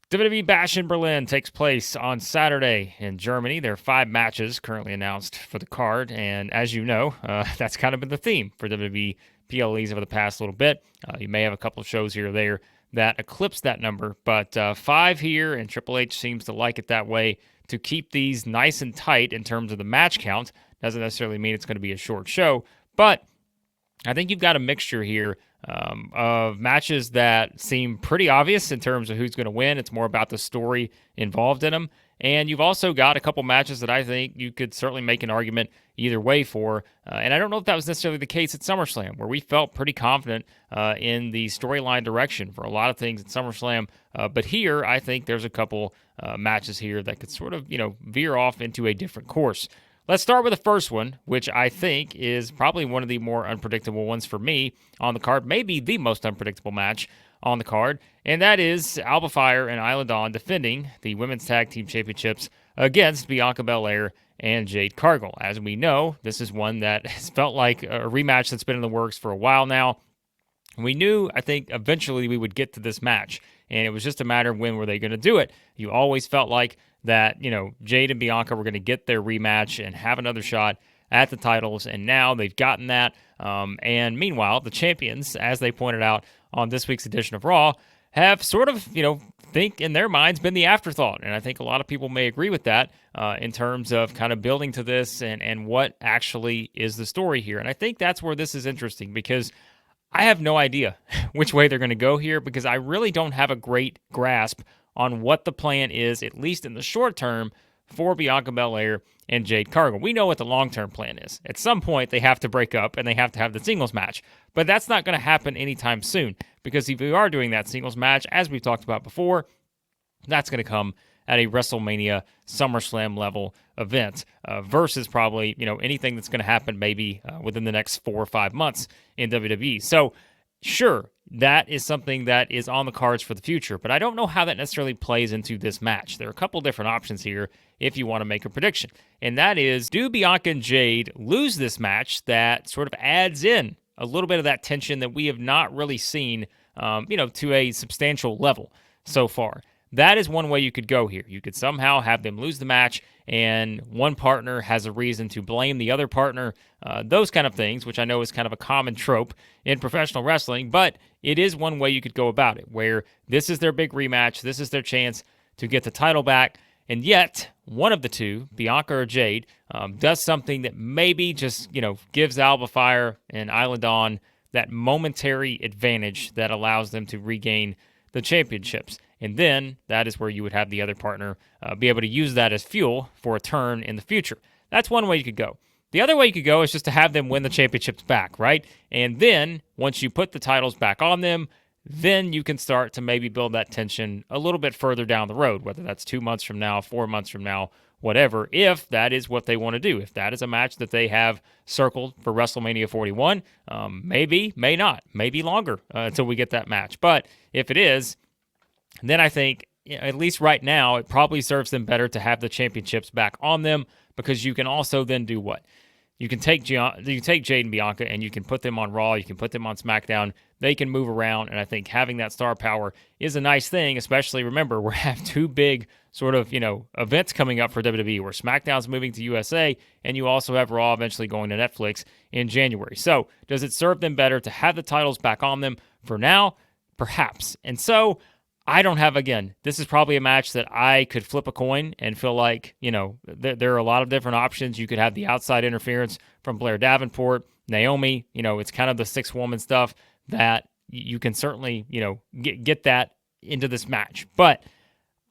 WWE Bash in Berlin takes place on Saturday in Germany. There are 5 matches currently announced for the card, and as you know, that's kind of been the theme for WWE PLEs over the past little bit. You may have a couple of shows here or there that eclipse that number, but 5 here, and Triple H seems to like it that way to keep these nice and tight in terms of the match count. Doesn't necessarily mean it's going to be a short show, but I think you've got a mixture here of matches that seem pretty obvious in terms of who's going to win. It's more about the story involved in them. And you've also got a couple matches that I think you could certainly make an argument either way for. And I don't know if that was necessarily the case at SummerSlam, where we felt pretty confident in the storyline direction for a lot of things at SummerSlam. But here, I think there's a couple matches here that could sort of, veer off into a different course. Let's start with the first one, which I think is probably one of the more unpredictable ones for me on the card, maybe the most unpredictable match on the card, and that is Alba Fyre and Isla defending the Women's Tag Team Championships against Bianca Belair and Jade Cargill. As we know, this is one that has felt like a rematch that's been in the works for a while now. We knew, I think, eventually we would get to this match, and it was just a matter of when were they going to do it. You always felt like that, Jade and Bianca were going to get their rematch and have another shot at the titles, and now they've gotten that. And meanwhile, the champions, as they pointed out on this week's edition of Raw, have sort of, think in their minds been the afterthought. And I think a lot of people may agree with that in terms of kind of building to this and what actually is the story here. And I think that's where this is interesting, because I have no idea which way they're going to go here, because I really don't have a great grasp on what the plan is, at least in the short term, for Bianca Belair and Jade Cargill. We know what the long-term plan is. At some point, they have to break up and they have to have the singles match. But that's not going to happen anytime soon, because if we are doing that singles match, as we've talked about before, that's going to come at a WrestleMania SummerSlam level event versus probably, anything that's going to happen maybe within the next 4 or 5 months in WWE. So sure, that is something that is on the cards for the future, but I don't know how that necessarily plays into this match. There are a couple different options here if you want to make a prediction, and that is, do Bianca and Jade lose this match that sort of adds in a little bit of that tension that we have not really seen, to a substantial level so far? That is one way you could go here. You could somehow have them lose the match and one partner has a reason to blame the other partner, those kind of things, which I know is kind of a common trope in professional wrestling, but it is one way you could go about it, where this is their big rematch, this is their chance to get the title back, and yet one of the two, Bianca or Jade, does something that maybe just, gives Alba Fyre and Isla Dawn that momentary advantage that allows them to regain the championships. And then that is where you would have the other partner be able to use that as fuel for a turn in the future. That's one way you could go. The other way you could go is just to have them win the championships back, right? And then once you put the titles back on them, then you can start to maybe build that tension a little bit further down the road, whether that's 2 months from now, 4 months from now, whatever, if that is what they want to do. If that is a match that they have circled for WrestleMania 41, maybe, may not, maybe longer until we get that match. But if it is, then I think, at least right now, it probably serves them better to have the championships back on them, because you can also then do what? You can take Jade and Bianca and you can put them on Raw, you can put them on SmackDown, they can move around, and I think having that star power is a nice thing, especially, remember, we have 2 big sort of, events coming up for WWE, where SmackDown's moving to USA, and you also have Raw eventually going to Netflix in January. So, does it serve them better to have the titles back on them for now? Perhaps. And so, I don't have, again, this is probably a match that I could flip a coin and feel like, there are a lot of different options. You could have the outside interference from Blair Davenport, Naomi, it's kind of the 6-woman stuff that you can certainly, get that into this match. But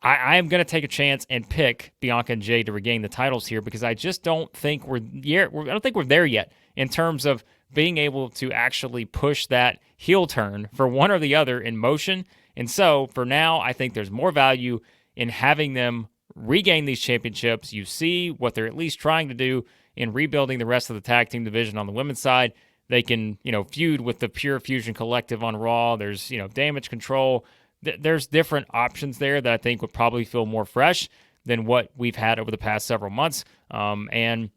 I am going to take a chance and pick Bianca and Jade to regain the titles here, because I just don't think we're there yet in terms of being able to actually push that heel turn for one or the other in motion. And so, for now, I think there's more value in having them regain these championships. You see what they're at least trying to do in rebuilding the rest of the tag team division on the women's side. They can, feud with the Pure Fusion Collective on Raw. There's, Damage Control. There's different options there that I think would probably feel more fresh than what we've had over the past several months. And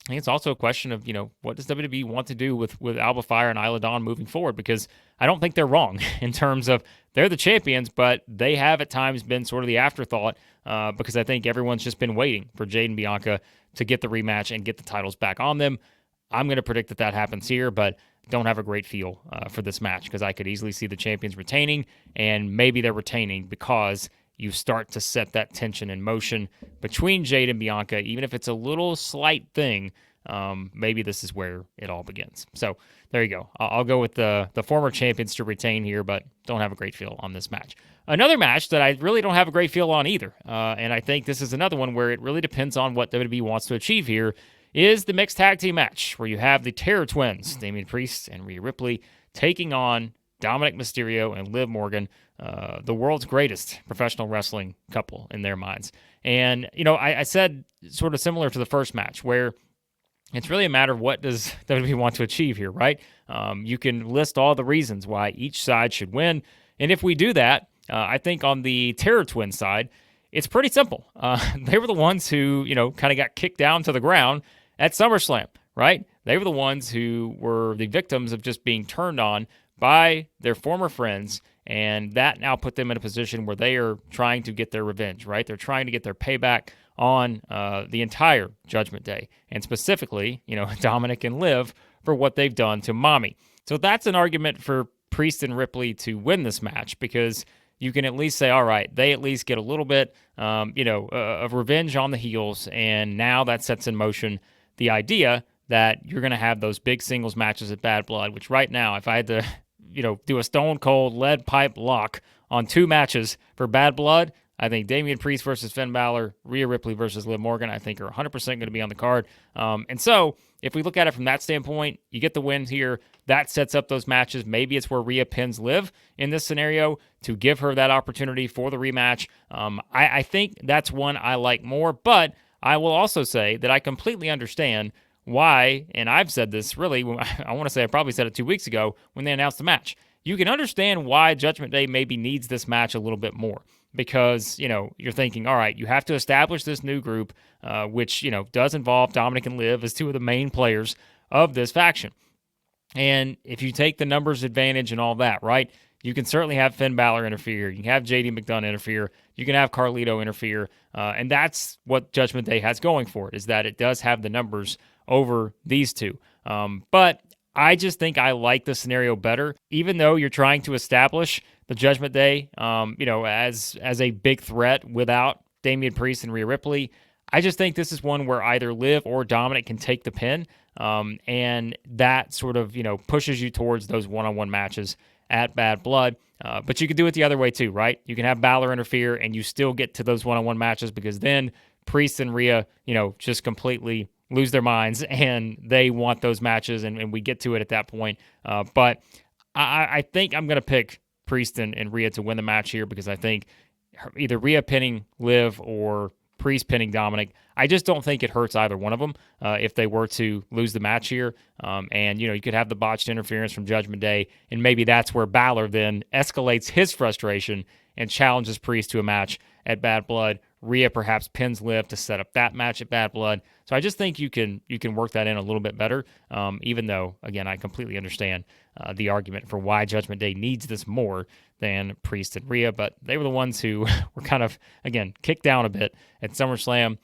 I think it's also a question of, what does WWE want to do with Alba Fyre and Isla Dawn moving forward? Because I don't think they're wrong in terms of they're the champions, but they have at times been sort of the afterthought because I think everyone's just been waiting for Jade and Bianca to get the rematch and get the titles back on them. I'm going to predict that happens here, but don't have a great feel for this match because I could easily see the champions retaining, and maybe they're retaining because you start to set that tension in motion between Jade and Bianca, even if it's a little slight thing. Maybe this is where it all begins. So there you go. I'll go with the former champions to retain here, but don't have a great feel on this match. Another match that I really don't have a great feel on either, and I think this is another one where it really depends on what WWE wants to achieve here, is the mixed tag team match where you have the Terror Twins, Damian Priest and Rhea Ripley, taking on Dominik Mysterio and Liv Morgan, the world's greatest professional wrestling couple in their minds. And, I said sort of similar to the first match where it's really a matter of what does WWE want to achieve here, right? You can list all the reasons why each side should win. And if we do that, I think on the Terror Twin side, it's pretty simple. They were the ones who, kind of got kicked down to the ground at SummerSlam, right? They were the ones who were the victims of just being turned on by their former friends, and that now put them in a position where they are trying to get their revenge, right? They're trying to get their payback on the entire Judgment Day, and specifically, Dominik and Liv for what they've done to Mommy. So that's an argument for Priest and Ripley to win this match because you can at least say, all right, they at least get a little bit, of revenge on the heels, and now that sets in motion the idea that you're going to have those big singles matches at Bad Blood, which right now, if I had to, do a stone cold lead pipe lock on two matches for Bad Blood, I think Damian Priest versus Finn Balor, Rhea Ripley versus Liv Morgan, I think are 100% going to be on the card. And so if we look at it from that standpoint, you get the win here. That sets up those matches. Maybe it's where Rhea pins Liv in this scenario to give her that opportunity for the rematch. I think that's one I like more, but I will also say that I completely understand why, and I've said this really, I want to say I probably said it 2 weeks ago when they announced the match. You can understand why Judgment Day maybe needs this match a little bit more because, you're thinking, all right, you have to establish this new group, which, does involve Dominik and Liv as two of the main players of this faction. And if you take the numbers advantage and all that, right, you can certainly have Finn Balor interfere. You can have JD McDonough interfere. You can have Carlito interfere. And that's what Judgment Day has going for it, is that it does have the numbers over these two. But I just think I like the scenario better, even though you're trying to establish the Judgment Day, as a big threat without Damian Priest and Rhea Ripley. I just think this is one where either Liv or Dominik can take the pin, and that sort of, pushes you towards those one-on-one matches at Bad Blood. But you could do it the other way too, right? You can have Balor interfere and you still get to those one-on-one matches because then Priest and Rhea, just completely lose their minds and they want those matches and we get to it at that point. But I think I'm going to pick Priest and Rhea to win the match here because I think either Rhea pinning Liv or Priest pinning Dominik, I just don't think it hurts either one of them if they were to lose the match here. And, you could have the botched interference from Judgment Day, and maybe that's where Balor then escalates his frustration and challenges Priest to a match at Bad Blood. Rhea perhaps pins Liv to set up that match at Bad Blood. So I just think you can work that in a little bit better, even though, again, I completely understand the argument for why Judgment Day needs this more than Priest and Rhea, but they were the ones who were kind of, again, kicked down a bit at SummerSlam.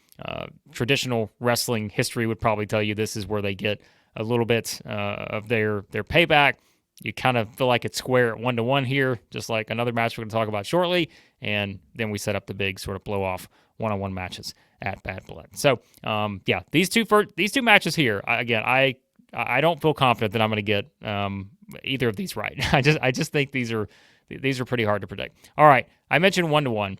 Traditional wrestling history would probably tell you this is where they get a little bit of their payback. You kind of feel like it's square at 1-1 here, just like another match we're going to talk about shortly, and then we set up the big sort of blow-off one-on-one matches at Bad Blood. So, these two matches here, I don't feel confident that I'm going to get either of these right. I just think these are pretty hard to predict. All right, I mentioned 1-1,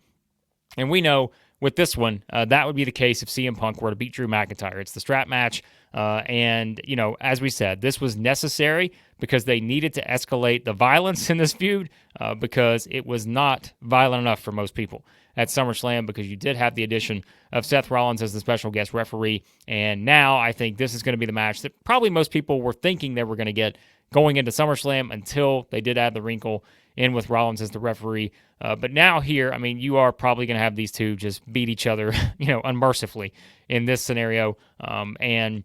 and we know with this one, that would be the case if CM Punk were to beat Drew McIntyre. It's the strap match, and, as we said, this was necessary because they needed to escalate the violence in this feud because it was not violent enough for most people at SummerSlam because you did have the addition of Seth Rollins as the special guest referee, and now I think this is going to be the match that probably most people were thinking they were going to get going into SummerSlam until they did add the wrinkle in with Rollins as the referee. But now here, you are probably going to have these two just beat each other, unmercifully in this scenario. And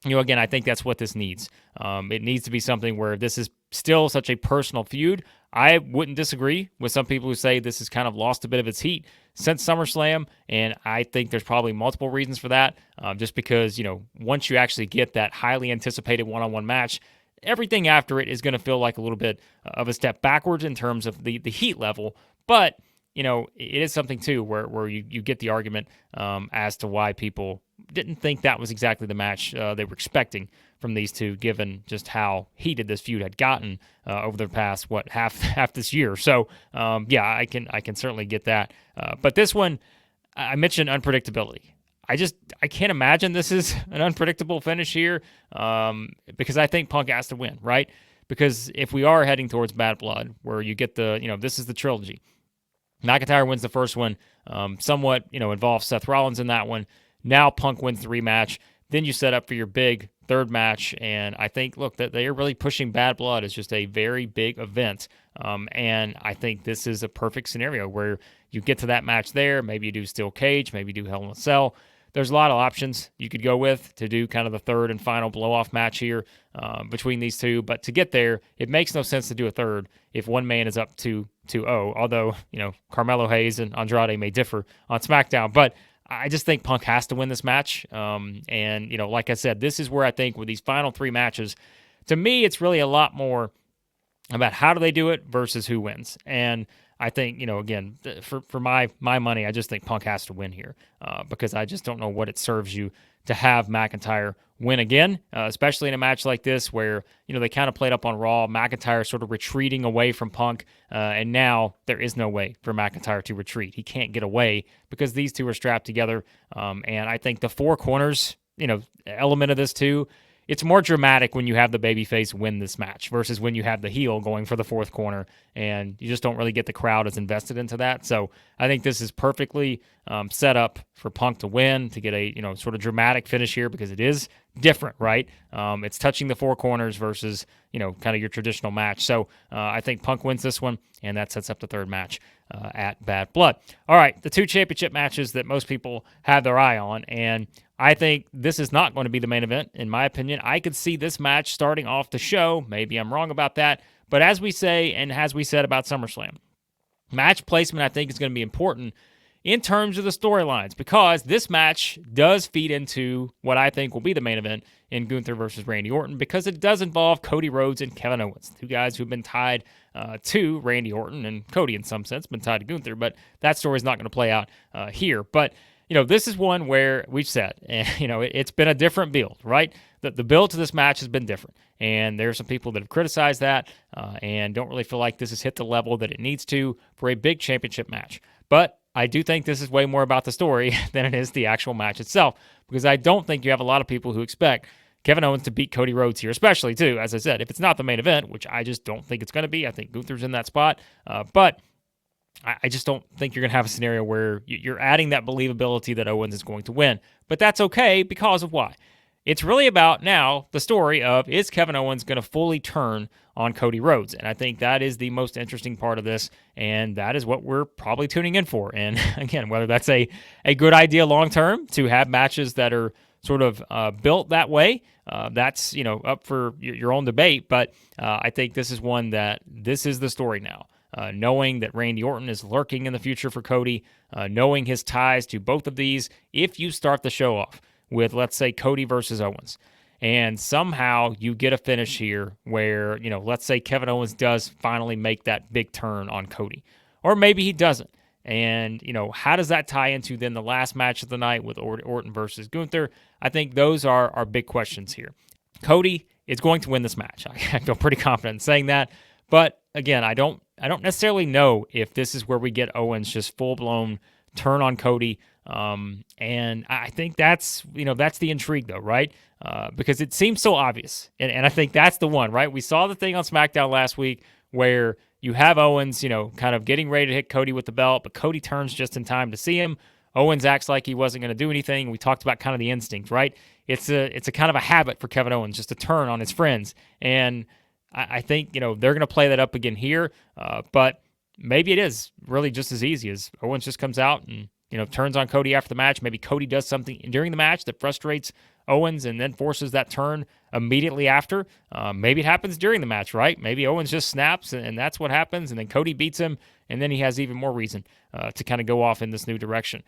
again, I think that's what this needs. It needs to be something where this is still such a personal feud. I wouldn't disagree with some people who say this has kind of lost a bit of its heat since SummerSlam, and I think there's probably multiple reasons for that. Just because, once you actually get that highly anticipated one-on-one match, everything after it is going to feel like a little bit of a step backwards in terms of the heat level. But, it is something, too, where you get the argument as to why people didn't think that was exactly the match they were expecting from these two, given just how heated this feud had gotten over the past half this year. So I can certainly get that. But this one, I mentioned unpredictability. I can't imagine this is an unpredictable finish here because I think Punk has to win, right? Because if we are heading towards Bad Blood, where you get this is the trilogy. McIntyre wins the first one, somewhat involves Seth Rollins in that one. Now Punk wins the rematch. Then you set up for your big third match, and I think, that they are really pushing Bad Blood as just a very big event, and I think this is a perfect scenario where you get to that match there. Maybe you do Steel Cage, maybe you do Hell in a Cell. There's a lot of options you could go with to do kind of the third and final blow-off match here between these two, but to get there, it makes no sense to do a third if one man is up 2-0, although, Carmelo Hayes and Andrade may differ on SmackDown, but I just think Punk has to win this match. And, like I said, this is where I think with these final three matches, to me, it's really a lot more about how do they do it versus who wins. And I think, again, for my money, I just think Punk has to win here because I just don't know what it serves you to have McIntyre win again, especially in a match like this where, they kind of played up on Raw, McIntyre sort of retreating away from Punk, and now there is no way for McIntyre to retreat. He can't get away because these two are strapped together, and I think the four corners, element of this too, it's more dramatic when you have the babyface win this match versus when you have the heel going for the fourth corner, and you just don't really get the crowd as invested into that. So I think this is perfectly set up for Punk to win, to get a sort of dramatic finish here because it is different, right? It's touching the four corners versus kind of your traditional match. So I think Punk wins this one, and that sets up the third match at Bad Blood. All right, the two championship matches that most people have their eye on, and I think this is not going to be the main event, in my opinion. I could see this match starting off the show. Maybe I'm wrong about that. But as we say, and as we said about SummerSlam, match placement I think is going to be important in terms of the storylines because this match does feed into what I think will be the main event in Gunther versus Randy Orton because it does involve Cody Rhodes and Kevin Owens, two guys who've been tied to Randy Orton, and Cody in some sense been tied to Gunther, but that story's not going to play out here. But this is one where we've said, it's been a different build, right? The build to this match has been different. And there are some people that have criticized that and don't really feel like this has hit the level that it needs to for a big championship match. But I do think this is way more about the story than it is the actual match itself, because I don't think you have a lot of people who expect Kevin Owens to beat Cody Rhodes here, especially, too, as I said, if it's not the main event, which I just don't think it's going to be. I think Gunther's in that spot. But I just don't think you're going to have a scenario where you're adding that believability that Owens is going to win. But that's okay because of why. It's really about now the story of, is Kevin Owens going to fully turn on Cody Rhodes? And I think that is the most interesting part of this, and that is what we're probably tuning in for. And again, whether that's a good idea long-term to have matches that are sort of built that way, that's up for your own debate. But I think this is one that this is the story now. Knowing that Randy Orton is lurking in the future for Cody, knowing his ties to both of these, if you start the show off with, let's say, Cody versus Owens, and somehow you get a finish here where, let's say Kevin Owens does finally make that big turn on Cody, or maybe he doesn't. And, how does that tie into then the last match of the night with Orton versus Gunther? I think those are big questions here. Cody is going to win this match. I feel pretty confident in saying that. But again, I don't necessarily know if this is where we get Owens just full-blown turn on Cody. And I think that's the intrigue though, right? Because it seems so obvious. And I think that's the one, right? We saw the thing on SmackDown last week where you have Owens, kind of getting ready to hit Cody with the belt, but Cody turns just in time to see him. Owens acts like he wasn't going to do anything. We talked about kind of the instinct, right? It's a kind of a habit for Kevin Owens just to turn on his friends. And I think, they're going to play that up again here, but maybe it is really just as easy as Owens just comes out and, turns on Cody after the match. Maybe Cody does something during the match that frustrates Owens and then forces that turn immediately after. Maybe it happens during the match, right? Maybe Owens just snaps and that's what happens, and then Cody beats him, and then he has even more reason to kind of go off in this new direction.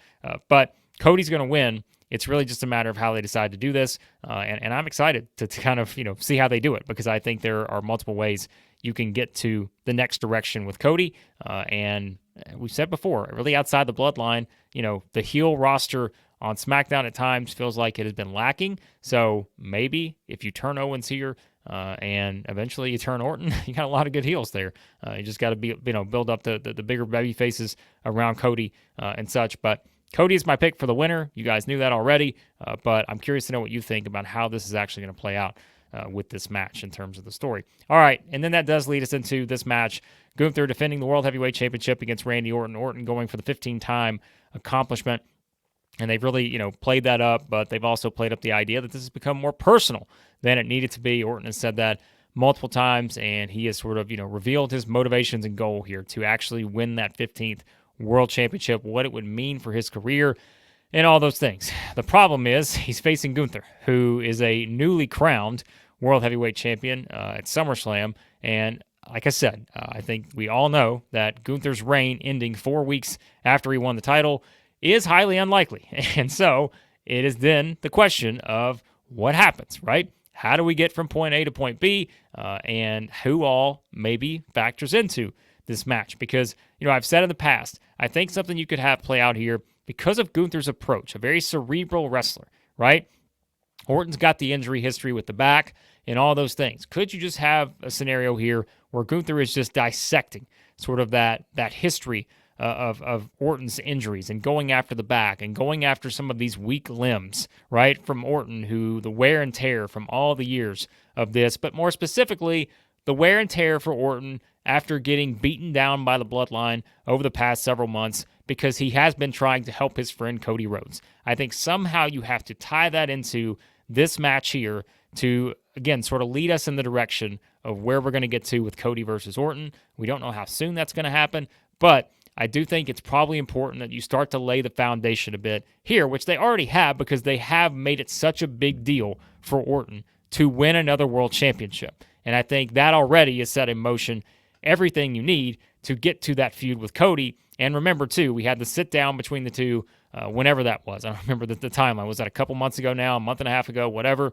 But Cody's going to win. It's really just a matter of how they decide to do this, and I'm excited to kind of see how they do it, because I think there are multiple ways you can get to the next direction with Cody. And we've said before, really outside the bloodline, the heel roster on SmackDown at times feels like it has been lacking. So maybe if you turn Owens here and eventually you turn Orton, you got a lot of good heels there. You just got to build up the bigger baby faces around Cody and such. But Cody is my pick for the winner. You guys knew that already, but I'm curious to know what you think about how this is actually going to play out with this match in terms of the story. All right, and then that does lead us into this match. Gunther defending the World Heavyweight Championship against Randy Orton. Orton going for the 15-time accomplishment. And they've really, played that up, but they've also played up the idea that this has become more personal than it needed to be. Orton has said that multiple times, and he has sort of, revealed his motivations and goal here to actually win that 15th World Championship, what it would mean for his career, and all those things. The problem is he's facing Gunther, who is a newly crowned World Heavyweight Champion at SummerSlam. And like I said, I think we all know that Gunther's reign ending 4 weeks after he won the title is highly unlikely. And so it is then the question of what happens, right? How do we get from point A to point B, and who all maybe factors into this match? Because, I've said in the past, I think something you could have play out here because of Gunther's approach, a very cerebral wrestler, right? Orton's got the injury history with the back and all those things. Could you just have a scenario here where Gunther is just dissecting sort of that history of Orton's injuries and going after the back and going after some of these weak limbs, right, from Orton, who the wear and tear from all the years of this, but more specifically, the wear and tear for Orton after getting beaten down by the bloodline over the past several months because he has been trying to help his friend Cody Rhodes. I think somehow you have to tie that into this match here to, again, sort of lead us in the direction of where we're going to get to with Cody versus Orton. We don't know how soon that's going to happen, but I do think it's probably important that you start to lay the foundation a bit here, which they already have because they have made it such a big deal for Orton to win another world championship. And I think that already has set in motion everything you need to get to that feud with Cody. And remember, too, we had the sit down between the two whenever that was. I don't remember the timeline. Was that a couple months ago now, a month and a half ago, whatever,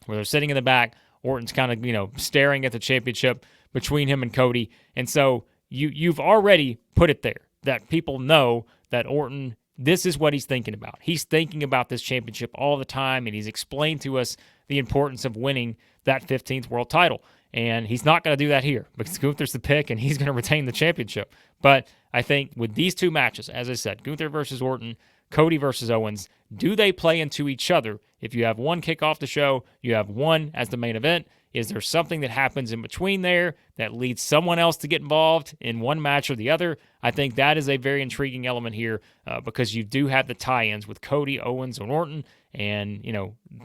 where they're sitting in the back. Orton's kind of, staring at the championship between him and Cody. And so you've already put it there that people know that Orton, this is what he's thinking about. He's thinking about this championship all the time, and he's explained to us the importance of winning that 15th world title. And he's not going to do that here because Gunther's the pick, and he's going to retain the championship. But I think with these two matches, as I said, Gunther versus Orton, Cody versus Owens, do they play into each other? If you have one kick off the show, you have one as the main event. Is there something that happens in between there that leads someone else to get involved in one match or the other? I think that is a very intriguing element here because you do have the tie-ins with Cody, Owens, and Orton. And,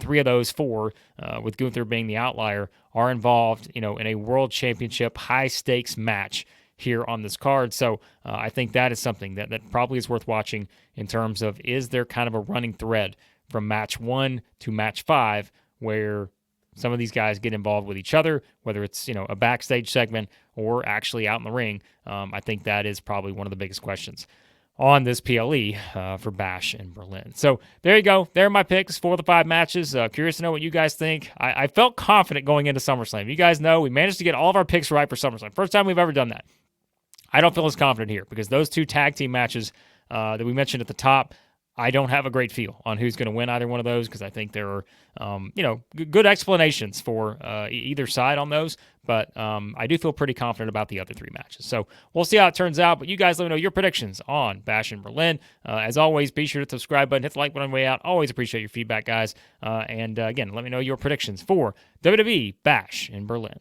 3 of those 4, with Gunther being the outlier, are involved, in a world championship high-stakes match here on this card. So I think that is something that probably is worth watching in terms of, is there kind of a running thread from match 1 to match 5 where some of these guys get involved with each other, whether it's, a backstage segment or actually out in the ring. I think that is probably one of the biggest questions on this PLE for Bash in Berlin. So there you go. There are my picks for the 5 matches. Curious to know what you guys think. I felt confident going into SummerSlam. You guys know we managed to get all of our picks right for SummerSlam. First time we've ever done that. I don't feel as confident here because those 2 tag team matches that we mentioned at the top, I don't have a great feel on who's going to win either one of those because I think there are, good explanations for either side on those. But I do feel pretty confident about the other 3 matches. So we'll see how it turns out. But you guys let me know your predictions on Bash in Berlin. As always, be sure to hit the subscribe button, hit the like button on the way out. Always appreciate your feedback, guys. And again, let me know your predictions for WWE Bash in Berlin.